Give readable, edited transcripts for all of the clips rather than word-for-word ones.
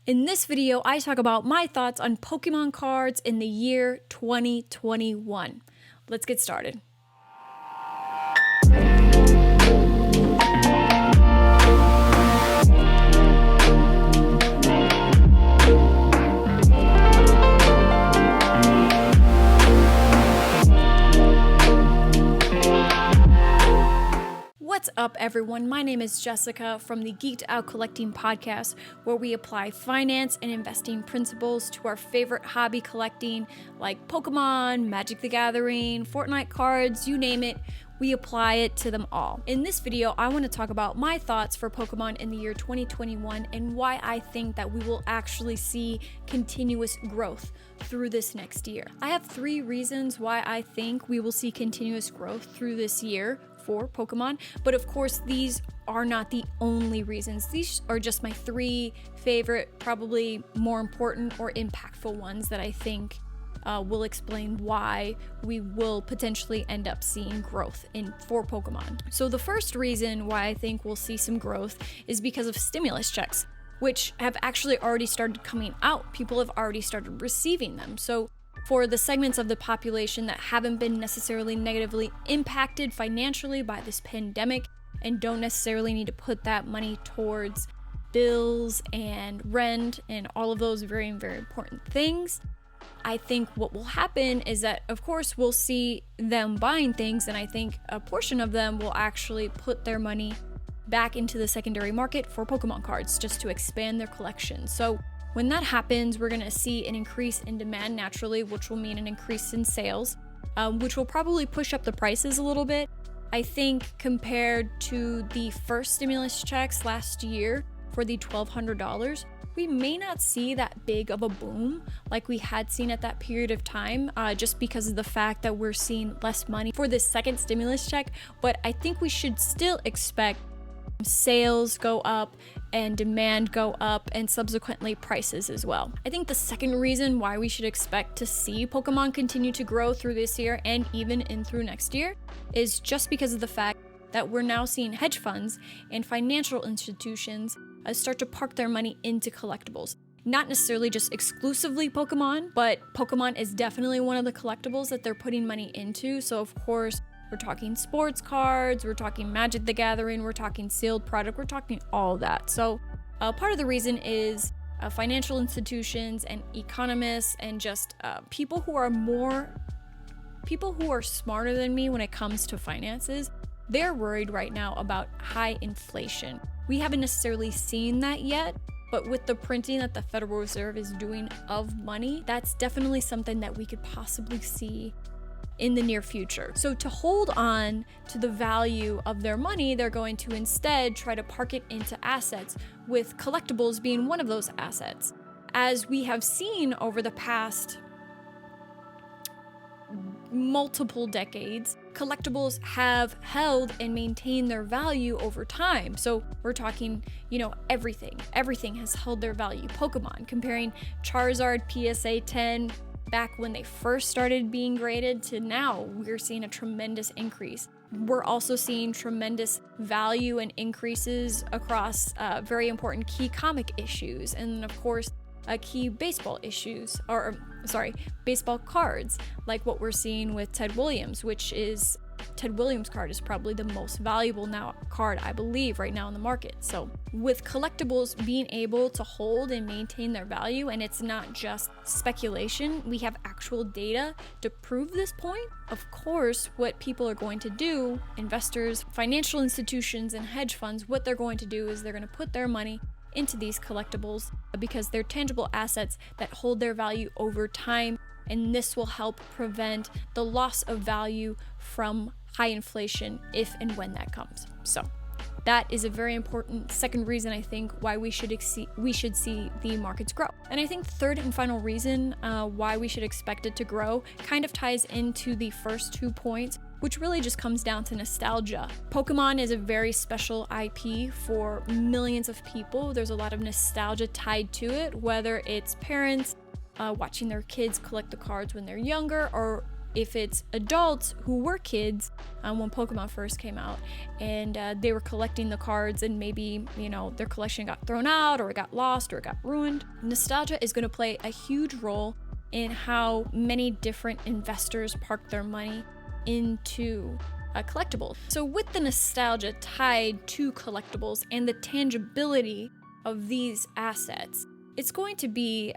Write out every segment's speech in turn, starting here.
In this video, I talk about my thoughts on Pokemon cards in the year 2021. Let's get started. What's up, everyone? My name is Jessica from the Geeked Out Collecting Podcast, where we apply finance and investing principles to our favorite hobby collecting, like Pokemon, Magic the Gathering, Fortnite cards, you name it. We apply it to them all. In this video, I want to talk about my thoughts for Pokemon in the year 2021 and why I think that we will actually see continuous growth through this next year. I have 3 reasons why I think we will see continuous growth through this year for Pokemon, but of course these are not the only reasons. These are just my 3 favorite, probably more important or impactful ones that I think will explain why we will potentially end up seeing growth for Pokemon. So the first reason why I think we'll see some growth is because of stimulus checks, which have actually already started coming out. People have already started receiving them. So for the segments of the population that haven't been necessarily negatively impacted financially by this pandemic and don't necessarily need to put that money towards bills and rent and all of those very, very important things, I think what will happen is that, of course, we'll see them buying things, and I think a portion of them will actually put their money back into the secondary market for Pokemon cards just to expand their collection. So when that happens, we're going to see an increase in demand naturally, which will mean an increase in sales, which will probably push up the prices a little bit. I think compared to the first stimulus checks last year for the $1,200, we may not see that big of a boom like we had seen at that period of time, just because of the fact that we're seeing less money for this second stimulus check. But I think we should still expect sales go up and demand go up and subsequently prices as well. I think the second reason why we should expect to see Pokemon continue to grow through this year and even in through next year is just because of the fact that we're now seeing hedge funds and financial institutions start to park their money into collectibles. Not necessarily just exclusively Pokemon, but Pokemon is definitely one of the collectibles that they're putting money into. So of course, we're talking sports cards, we're talking Magic the Gathering, we're talking sealed product, we're talking all that. So part of the reason is financial institutions and economists and just people who are smarter than me when it comes to finances. They're worried right now about high inflation. We haven't necessarily seen that yet, but with the printing that the Federal Reserve is doing of money, that's definitely something that we could possibly see in the near future. So to hold on to the value of their money, they're going to instead try to park it into assets, with collectibles being one of those assets. As we have seen over the past multiple decades, collectibles have held and maintained their value over time. So we're talking, everything has held their value. Pokemon, comparing Charizard PSA 10 back when they first started being graded to now, we're seeing a tremendous increase. We're also seeing tremendous value and increases across very important key comic issues, and of course key baseball issues, baseball cards, like what we're seeing with Ted Williams, Ted Williams card is probably the most valuable card, I believe, right now in the market. So with collectibles being able to hold and maintain their value, and it's not just speculation, we have actual data to prove this point. Of course, what people are going to do, investors, financial institutions, and hedge funds, what they're going to do is they're going to put their money into these collectibles because they're tangible assets that hold their value over time, and this will help prevent the loss of value from high inflation if and when that comes. So that is a very important second reason, I think, why we should see the markets grow. And I think the third and final reason why we should expect it to grow kind of ties into the first 2 points, which really just comes down to nostalgia. Pokemon is a very special IP for millions of people. There's a lot of nostalgia tied to it, whether it's parents watching their kids collect the cards when they're younger, or if it's adults who were kids when Pokemon first came out, and they were collecting the cards, and maybe, their collection got thrown out or it got lost or it got ruined. Nostalgia is going to play a huge role in how many different investors park their money into collectibles. So with the nostalgia tied to collectibles and the tangibility of these assets, it's going to be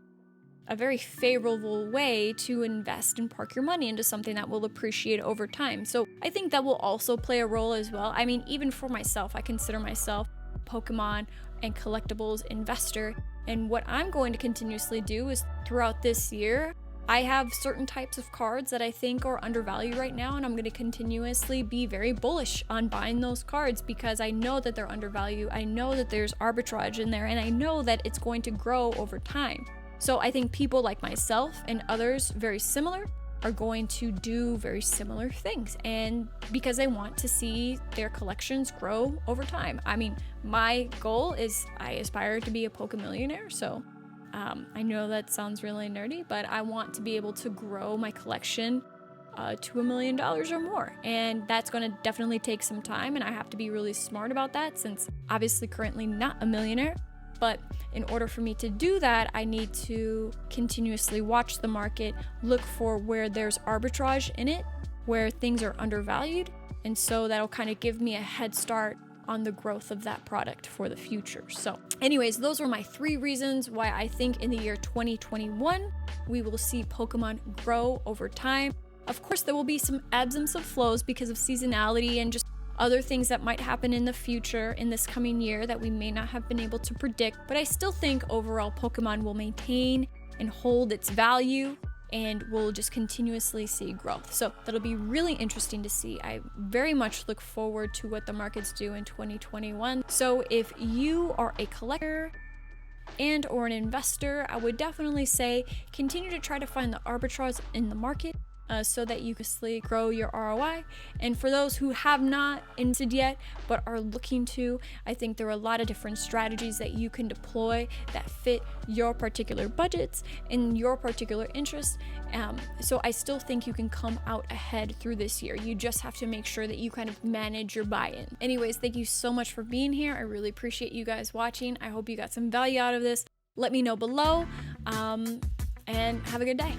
a very favorable way to invest and park your money into something that will appreciate over time. So I think that will also play a role as well. I mean, even for myself, I consider myself a Pokemon and collectibles investor. And what I'm going to continuously do is throughout this year, I have certain types of cards that I think are undervalued right now, and I'm going to continuously be very bullish on buying those cards because I know that they're undervalued. I know that there's arbitrage in there, and I know that it's going to grow over time. So I think people like myself and others very similar are going to do very similar things, and because I want to see their collections grow over time. I mean, my goal is I aspire to be a Pokemillionaire, so I know that sounds really nerdy, but I want to be able to grow my collection to $1 million or more, and that's going to definitely take some time, and I have to be really smart about that since obviously currently not a millionaire. But in order for me to do that, I need to continuously watch the market, look for where there's arbitrage in it, where things are undervalued. And so that'll kind of give me a head start on the growth of that product for the future. So anyways, those were my 3 reasons why I think in the year 2021, we will see Pokemon grow over time. Of course, there will be some ebbs and some flows because of seasonality and just other things that might happen in the future in this coming year that we may not have been able to predict, but I still think overall Pokemon will maintain and hold its value and we'll just continuously see growth. So that'll be really interesting to see. I very much look forward to what the markets do in 2021. So if you are a collector and or an investor, I would definitely say continue to try to find the arbitrage in the market so that you can grow your ROI. And for those who have not invested yet but are looking to, I think there are a lot of different strategies that you can deploy that fit your particular budgets and your particular interests. So I still think you can come out ahead through this year. You just have to make sure that you kind of manage your buy-in. Anyways, thank you so much for being here. I really appreciate you guys watching. I hope you got some value out of this. Let me know below, and have a good day.